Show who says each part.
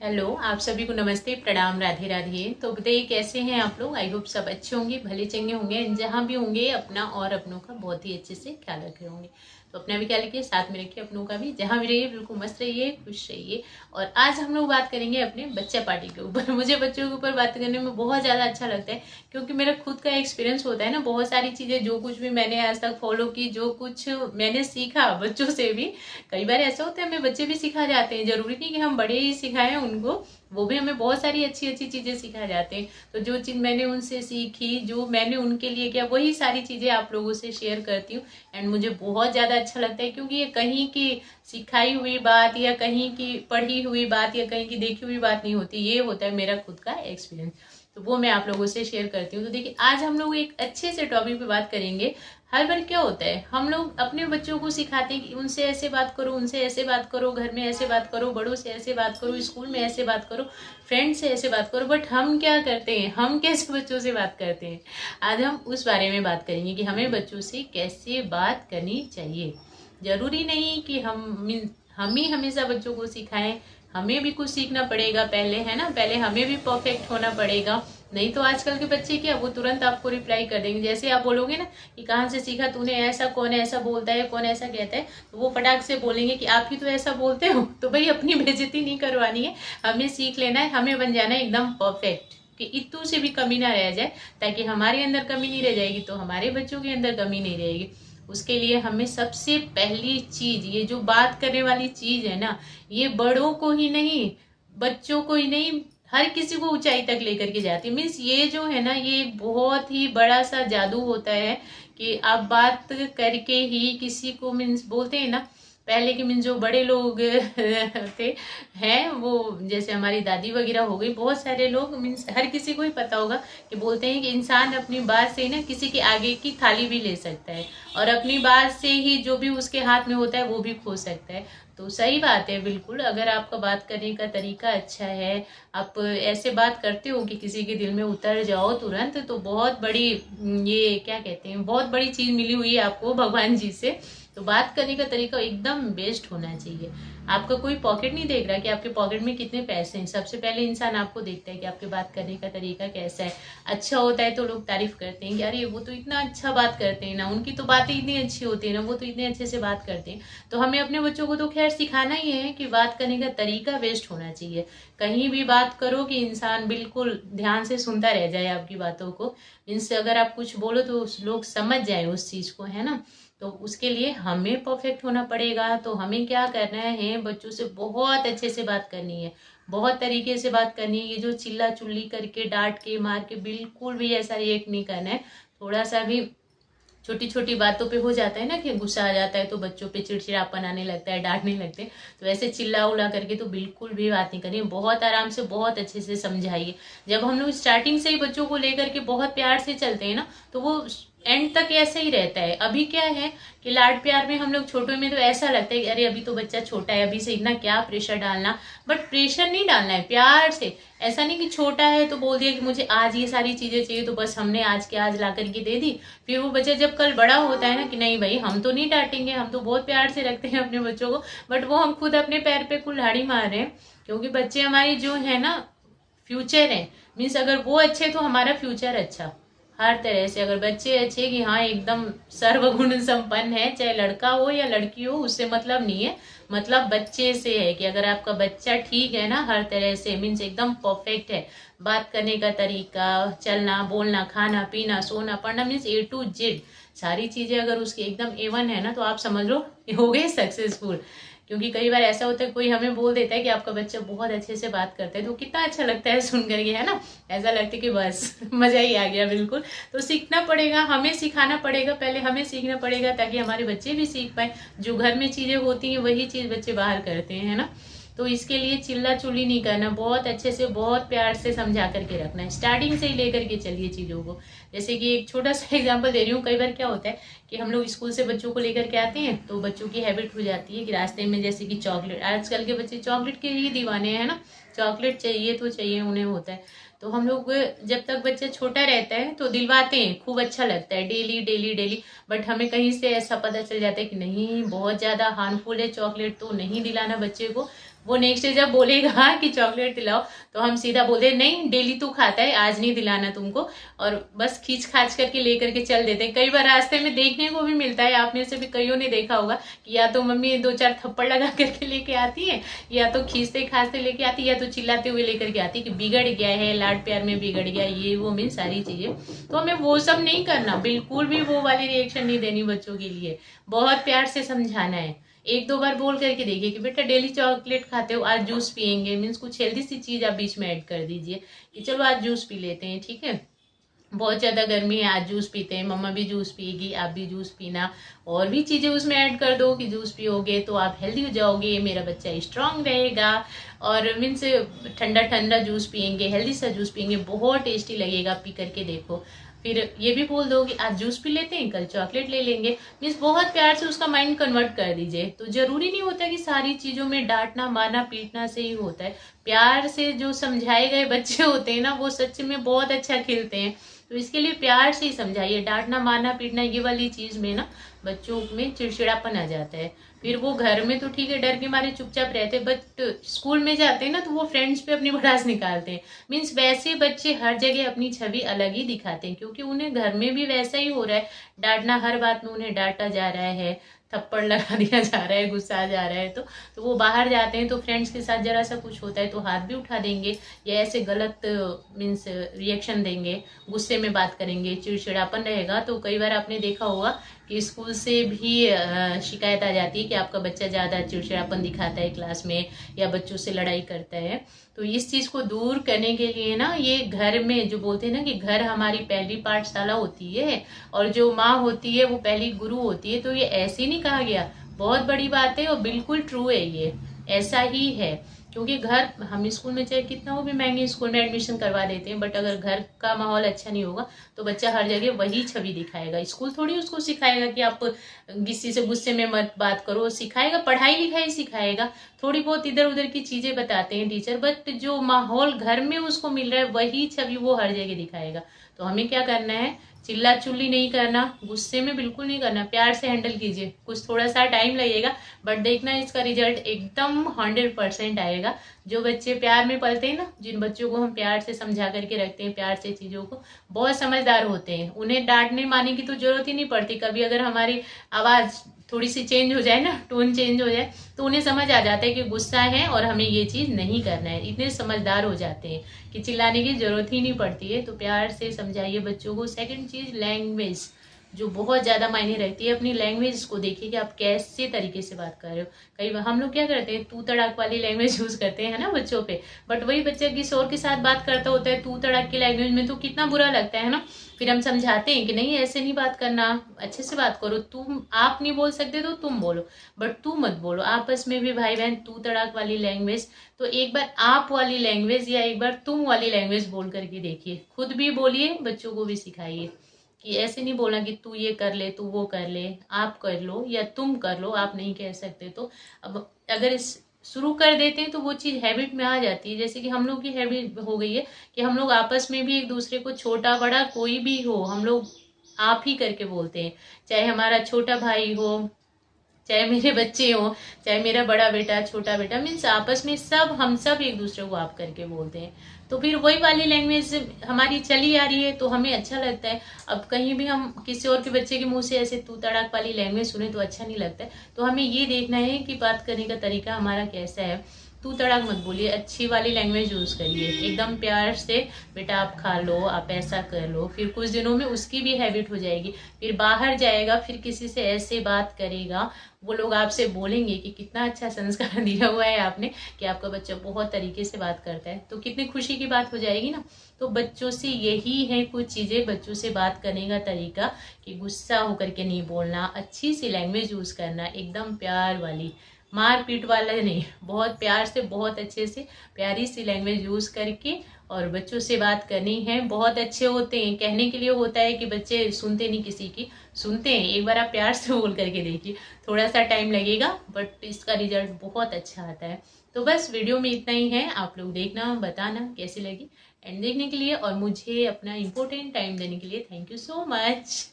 Speaker 1: Hello, आप सभी को नमस्ते, प्रणाम, राधे राधे। तो बताइए कैसे हैं आप लोग। आई होप सब अच्छे होंगे, भले चंगे होंगे, जहाँ भी होंगे अपना और अपनों का बहुत ही अच्छे से ख्याल रखे होंगे। तो अपना भी ख्याल रखिए, साथ में रखिए अपनों का भी। जहाँ भी रहिए बिल्कुल मस्त रहिए, खुश रहिए। और आज हम लोग बात करेंगे अपने बच्चा पार्टी के ऊपर। मुझे बच्चों के ऊपर बात करने में बहुत ज़्यादा अच्छा लगता है, क्योंकि मेरा खुद का एक्सपीरियंस होता है ना। बहुत सारी चीज़ें जो कुछ भी मैंने आज तक फॉलो की, जो कुछ मैंने सीखा बच्चों से भी, कई बार ऐसा होता है हमें बच्चे भी सिखा जाते हैं। जरूरी नहीं कि हम बड़े ही सिखाएं उनको, वो भी हमें बहुत सारी अच्छी अच्छी चीजें सिखा जाते हैं। तो जो चीज मैंने उनसे सीखी, जो मैंने उनके लिए किया, वही सारी चीजें आप लोगों से शेयर करती हूँ। एंड मुझे बहुत ज्यादा अच्छा लगता है, क्योंकि ये कहीं की सिखाई हुई बात या कहीं की पढ़ी हुई बात या कहीं की देखी हुई बात नहीं होती। ये होता है मेरा खुद का एक्सपीरियंस, तो वो मैं आप लोगों से शेयर करती हूँ। तो देखिए, आज हम लोग एक अच्छे से टॉपिक पे बात करेंगे। हर बार क्या होता है, हम लोग अपने बच्चों को सिखाते हैं कि उनसे ऐसे बात करो, उनसे ऐसे बात करो, घर में ऐसे बात करो, बड़ों से ऐसे बात करो, स्कूल में ऐसे बात करो, फ्रेंड से ऐसे बात करो। बट हम क्या करते हैं, हम कैसे बच्चों से बात करते हैं, आज हम उस बारे में बात करेंगे कि हमें बच्चों से कैसे बात करनी चाहिए। जरूरी नहीं कि हम ही हमेशा बच्चों को सिखाएं, हमें भी कुछ सीखना पड़ेगा पहले, है ना। पहले हमें भी परफेक्ट होना पड़ेगा। नहीं तो आजकल के बच्चे क्या, वो तुरंत आपको रिप्लाई कर देंगे। जैसे आप बोलोगे ना कि कहाँ से सीखा तूने ऐसा, कौन ऐसा बोलता है, कौन ऐसा कहता है, तो वो फटाक से बोलेंगे कि आप ही तो ऐसा बोलते हो। तो भाई अपनी बेइज्जती नहीं करवानी है, हमें सीख लेना है, हमें बन जाना है एकदम परफेक्ट, कि इतू से भी कमी ना रह जाए। ताकि हमारे अंदर कमी नहीं रह जाएगी तो हमारे बच्चों के अंदर कमी नहीं रहेगी। उसके लिए हमें सबसे पहली चीज, ये जो बात करने वाली चीज है ना, ये बड़ों को ही नहीं, बच्चों को ही नहीं, हर किसी को ऊंचाई तक लेकर के जाती है। मीन्स ये जो है ना, ये बहुत ही बड़ा सा जादू होता है कि आप बात करके ही किसी को, मीन्स बोलते हैं ना, पहले के मीन्स जो बड़े लोग थे हैं, वो जैसे हमारी दादी वगैरह हो गई, बहुत सारे लोग, मीन्स हर किसी को ही पता होगा कि बोलते हैं कि इंसान अपनी बात से ही ना किसी के आगे की थाली भी ले सकता है, और अपनी बात से ही जो भी उसके हाथ में होता है वो भी खो सकता है। तो सही बात है बिल्कुल। अगर आपका बात करने का तरीका अच्छा है, आप ऐसे बात करते हो कि किसी के दिल में उतर जाओ तुरंत, तो बहुत बड़ी, ये क्या कहते हैं, बहुत बड़ी चीज मिली हुई है आपको भगवान जी से। तो बात करने का तरीका एकदम बेस्ट होना चाहिए। आपका कोई पॉकेट नहीं देख रहा कि आपके पॉकेट में कितने पैसे हैं। सबसे पहले इंसान आपको देखता है कि आपके बात करने का तरीका कैसा है। अच्छा होता है तो लोग तारीफ करते हैं कि अरे वो तो इतना अच्छा बात करते हैं ना, उनकी तो बातें इतनी अच्छी होती है ना, वो तो इतने अच्छे से बात करते हैं। तो हमें अपने बच्चों को तो खैर सिखाना ही है कि बात करने का तरीका बेस्ट होना चाहिए। कहीं भी बात करो कि इंसान बिल्कुल ध्यान से सुनता रह जाए आपकी बातों को। इनसे अगर आप कुछ बोलो तो लोग समझ जाए उस चीज को, है ना। तो उसके लिए हमें परफेक्ट होना पड़ेगा। तो हमें क्या करना है, बच्चों से बहुत अच्छे से बात करनी है, बहुत तरीके से बात करनी है। ये जो चिल्ला चुल्ली करके, डांट के, मार के, बिल्कुल भी ऐसा रिएक्ट नहीं करना है। थोड़ा सा भी छोटी छोटी बातों पे हो जाता है ना कि गुस्सा आ जाता है, तो बच्चों पे चिड़चिड़ापन आने लगता है, डांटने लगते हैं। तो ऐसे चिल्ला उला करके तो बिल्कुल भी बात नहीं करनी। बहुत आराम से, बहुत अच्छे से समझाइए। जब हम लोग स्टार्टिंग से ही बच्चों को लेकर के बहुत प्यार से चलते हैं ना, तो वो एंड तक ऐसे ही रहता है। अभी क्या है कि लाड प्यार में हम लोग छोटे में तो ऐसा लगता है कि अरे अभी तो बच्चा छोटा है, अभी से इतना क्या प्रेशर डालना। बट प्रेशर नहीं डालना है, प्यार से। ऐसा नहीं कि छोटा है तो बोल दिया कि मुझे आज ये सारी चीजें चाहिए, तो बस हमने आज के आज ला करके दे दी। फिर वो बच्चा जब कल बड़ा होता है ना कि नहीं भाई हम तो नहीं डांटेंगे, हम तो बहुत प्यार से रखते हैं अपने बच्चों को, बट वो हम खुद अपने पैर पे कुल्हाड़ी मार रहे हैं। क्योंकि बच्चे हमारी जो है ना, फ्यूचर है। मीन्स अगर वो अच्छे तो हमारा फ्यूचर अच्छा। हर तरह से अगर बच्चे अच्छे कि हाँ एकदम सर्वगुण संपन्न है, चाहे लड़का हो या लड़की हो, उससे मतलब नहीं है। मतलब बच्चे से है कि अगर आपका बच्चा ठीक है ना हर तरह से, मीन्स एकदम परफेक्ट है, बात करने का तरीका, चलना बोलना, खाना पीना, सोना पढ़ना, मीन्स A to Z सारी चीजें अगर उसकी एकदम A1 है ना, तो आप समझ लो हो गए सक्सेसफुल। क्योंकि कई बार ऐसा होता है, कोई हमें बोल देता है कि आपका बच्चा बहुत अच्छे से बात करता है, तो कितना अच्छा लगता है सुन करके, है ना। ऐसा लगता है कि बस मजा ही आ गया बिल्कुल। तो सीखना पड़ेगा, हमें सिखाना पड़ेगा, पहले हमें सीखना पड़ेगा ताकि हमारे बच्चे भी सीख पाए। जो घर में चीजें होती हैं वही चीज बच्चे बाहर करते हैं, है ना। तो इसके लिए चिल्ला चुल्ली नहीं करना, बहुत अच्छे से, बहुत प्यार से समझा करके रखना है। स्टार्टिंग से ही लेकर के चलिए चीजों को। जैसे कि एक छोटा सा एग्जांपल दे रही हूँ। कई बार क्या होता है कि हम लोग स्कूल से बच्चों को लेकर के आते हैं, तो बच्चों की हैबिट हो जाती है कि रास्ते में जैसे कि चॉकलेट, आजकल के बच्चे चॉकलेट के ही दीवाने हैं ना, चॉकलेट चाहिए तो चाहिए उन्हें, होता है। तो हम लोग जब तक बच्चा छोटा रहता है तो दिलवाते हैं, खूब अच्छा लगता है, डेली डेली डेली। बट हमें कहीं से ऐसा पता चल जाता है कि नहीं बहुत ज्यादा हार्मफुल है चॉकलेट, तो नहीं दिलाना बच्चे को। वो नेक्स्ट डे जब बोलेगा कि चॉकलेट दिलाओ तो हम सीधा बोलते नहीं, डेली तू खाता है, आज नहीं दिलाना तुमको, और बस खींच खाच करके लेकर के चल देते हैं। कई बार रास्ते में देखने को भी मिलता है, आप में से भी कईयों ने देखा होगा कि या तो मम्मी 2-4 थप्पड़ लगा करके लेके आती है, या तो खींचते खांसते लेके आती है, या तो चिल्लाते हुए लेकर के आती है कि बिगड़ गया है, लाड प्यार में बिगड़ गया, ये वो मीन सारी चीजें। तो हमें वो सब नहीं करना, बिल्कुल भी वो वाली रिएक्शन नहीं देनी बच्चों के लिए। बहुत प्यार से समझाना है, 1-2 बार बोल करके देखिए कि बेटा डेली चॉकलेट खाते हो, आज जूस पियेंगे, मीन्स कुछ हेल्दी सी चीज आप बीच में ऐड कर दीजिए कि चलो आज जूस पी लेते हैं, ठीक है, बहुत ज्यादा गर्मी है, आज जूस पीते हैं, मम्मा भी जूस पिएगी, आप भी जूस पीना, और भी चीजें उसमें ऐड कर दो कि जूस पियोगे तो आप हेल्दी हो जाओगे, मेरा बच्चा स्ट्रांग रहेगा, और मीन्स ठंडा ठंडा जूस पियेंगे, हेल्दी सा जूस पियेंगे, बहुत टेस्टी लगेगा, पी करके देखो। फिर ये भी बोल दो कि आज जूस पी लेते हैं, कल चॉकलेट ले लेंगे, मीन्स बहुत प्यार से उसका माइंड कन्वर्ट कर दीजिए। तो जरूरी नहीं होता कि सारी चीजों में डांटना मारना पीटना से ही होता है, प्यार से जो समझाए गए बच्चे होते हैं ना वो सच में बहुत अच्छा खेलते हैं। तो इसके लिए प्यार से ही समझाइए, डांटना मारना पीटना ये वाली चीज में ना बच्चों में चिड़चिड़ापन आ जाता है। फिर वो घर में तो ठीक है डर के मारे चुपचाप रहते, बट स्कूल में जाते हैं ना तो वो फ्रेंड्स पे अपनी भड़ास निकालते हैं। मीन्स वैसे बच्चे हर जगह अपनी छवि अलग ही दिखाते हैं, क्योंकि उन्हें घर में भी वैसा ही हो रहा है, डांटना, हर बात में उन्हें डांटा जा रहा है, थप्पड़ लगा दिया जा रहा है, गुस्सा जा रहा है, तो वो बाहर जाते हैं तो फ्रेंड्स के साथ जरा सा कुछ होता है तो हाथ भी उठा देंगे, या ऐसे गलत मीन्स रिएक्शन देंगे, गुस्से में बात करेंगे, चिड़चिड़ापन रहेगा। तो कई बार आपने देखा होगा कि स्कूल से भी शिकायत आ जाती है कि आपका बच्चा ज़्यादा चिड़चिड़ापन दिखाता है क्लास में, या बच्चों से लड़ाई करता है। तो इस चीज़ को दूर करने के लिए ना, ये घर में जो बोलते हैं ना कि घर हमारी पहली पाठशाला होती है, और जो माँ होती है वो पहली गुरु होती है, तो ये ऐसे नहीं कहा गया, बहुत बड़ी बात है और बिल्कुल ट्रू है, ये ऐसा ही है। क्योंकि घर, हम स्कूल में चाहे कितना वो भी महंगे स्कूल में एडमिशन करवा देते हैं, बट अगर घर का माहौल अच्छा नहीं होगा तो बच्चा हर जगह वही छवि दिखाएगा। स्कूल थोड़ी उसको सिखाएगा कि आप किसी से गुस्से में मत बात करो, सिखाएगा पढ़ाई लिखाई सिखाएगा, थोड़ी बहुत इधर उधर की चीजें बताते हैं टीचर, बट जो माहौल घर में उसको मिल रहा है वही छवि वो हर जगह दिखाएगा। तो हमें क्या करना है, चिल्ला चुल्ली नहीं करना, गुस्से में बिल्कुल नहीं करना, प्यार से हैंडल कीजिए। कुछ थोड़ा सा टाइम लगेगा बट देखना इसका रिजल्ट एकदम 100% आएगा। जो बच्चे प्यार में पलते हैं ना, जिन बच्चों को हम प्यार से समझा करके रखते हैं, प्यार से चीजों को, बहुत समझदार होते हैं, उन्हें डांटने मारने की तो जरूरत ही नहीं पड़ती। कभी अगर हमारी आवाज थोड़ी सी चेंज हो जाए ना, टोन चेंज हो जाए, तो उन्हें समझ आ जाता है कि गुस्सा है और हमें ये चीज नहीं करना है, इतने समझदार हो जाते हैं कि चिल्लाने की जरूरत ही नहीं पड़ती है। तो प्यार से समझाइए बच्चों को। सेकंड चीज, लैंग्वेज जो बहुत ज्यादा मायने रखती है, अपनी लैंग्वेज को देखिए कि आप कैसे तरीके से बात कर रहे हो। कई बार हम लोग क्या करते हैं, तू तड़ाक वाली लैंग्वेज यूज करते हैं ना बच्चों पे, बट वही बच्चा किसी और के साथ बात करता होता है तू तड़ाक की लैंग्वेज में, तो कितना बुरा लगता है ना। फिर हम समझाते हैं कि नहीं ऐसे नहीं बात करना, अच्छे से बात करो, तुम आप नहीं बोल सकते तो तुम बोलो, बट तू मत बोलो, आपस में भी भाई बहन तू तड़ाक वाली लैंग्वेज। तो एक बार आप वाली लैंग्वेज या एक बार तुम वाली लैंग्वेज बोल करके देखिए, खुद भी बोलिए, बच्चों को भी सिखाइए कि ऐसे नहीं बोलना कि तू ये कर ले, तू वो कर ले, आप कर लो या तुम कर लो, आप नहीं कह सकते। तो अब अगर इस शुरू कर देते हैं तो वो चीज हैबिट में आ जाती है। जैसे कि हम लोग की हैबिट हो गई है कि हम लोग आपस में भी एक दूसरे को, छोटा बड़ा कोई भी हो, हम लोग आप ही करके बोलते हैं, चाहे हमारा छोटा भाई हो, चाहे मेरे बच्चे हो, चाहे मेरा बड़ा बेटा छोटा बेटा, मीन्स आपस में सब, हम सब एक दूसरे को आप करके बोलते हैं। तो फिर वही वाली लैंग्वेज हमारी चली आ रही है तो हमें अच्छा लगता है। अब कहीं भी हम किसी और के बच्चे के मुंह से ऐसे तू तड़ाक वाली लैंग्वेज सुने तो अच्छा नहीं लगता है। तो हमें ये देखना है कि बात करने का तरीका हमारा कैसा है। तू तड़ाक मत बोलिए, अच्छी वाली लैंग्वेज यूज करिए, एकदम प्यार से, बेटा आप खा लो, आप ऐसा कर लो। फिर कुछ दिनों में उसकी भी हैबिट हो जाएगी, फिर बाहर जाएगा, फिर किसी से ऐसे बात करेगा, वो लोग आपसे बोलेंगे कि कितना अच्छा संस्कार दिया हुआ है आपने, कि आपका बच्चा बहुत तरीके से बात करता है। तो कितनी खुशी की बात हो जाएगी ना। तो बच्चों से यही है कुछ चीजें, बच्चों से बात करने का तरीका, कि गुस्सा होकर के नहीं बोलना, अच्छी सी लैंग्वेज यूज करना, एकदम प्यार वाली, मार पीट वाला नहीं, बहुत प्यार से, बहुत अच्छे से, प्यारी सी लैंग्वेज यूज करके और बच्चों से बात करनी है। बहुत अच्छे होते हैं, कहने के लिए होता है कि बच्चे सुनते नहीं किसी की, सुनते हैं। एक बार आप प्यार से बोल करके देखिए, थोड़ा सा टाइम लगेगा बट इसका रिजल्ट बहुत अच्छा आता है। तो बस वीडियो में इतना ही है, आप लोग देखना, बताना कैसी लगी, एंड देखने के लिए और मुझे अपना इम्पोर्टेंट टाइम देने के लिए थैंक यू सो मच।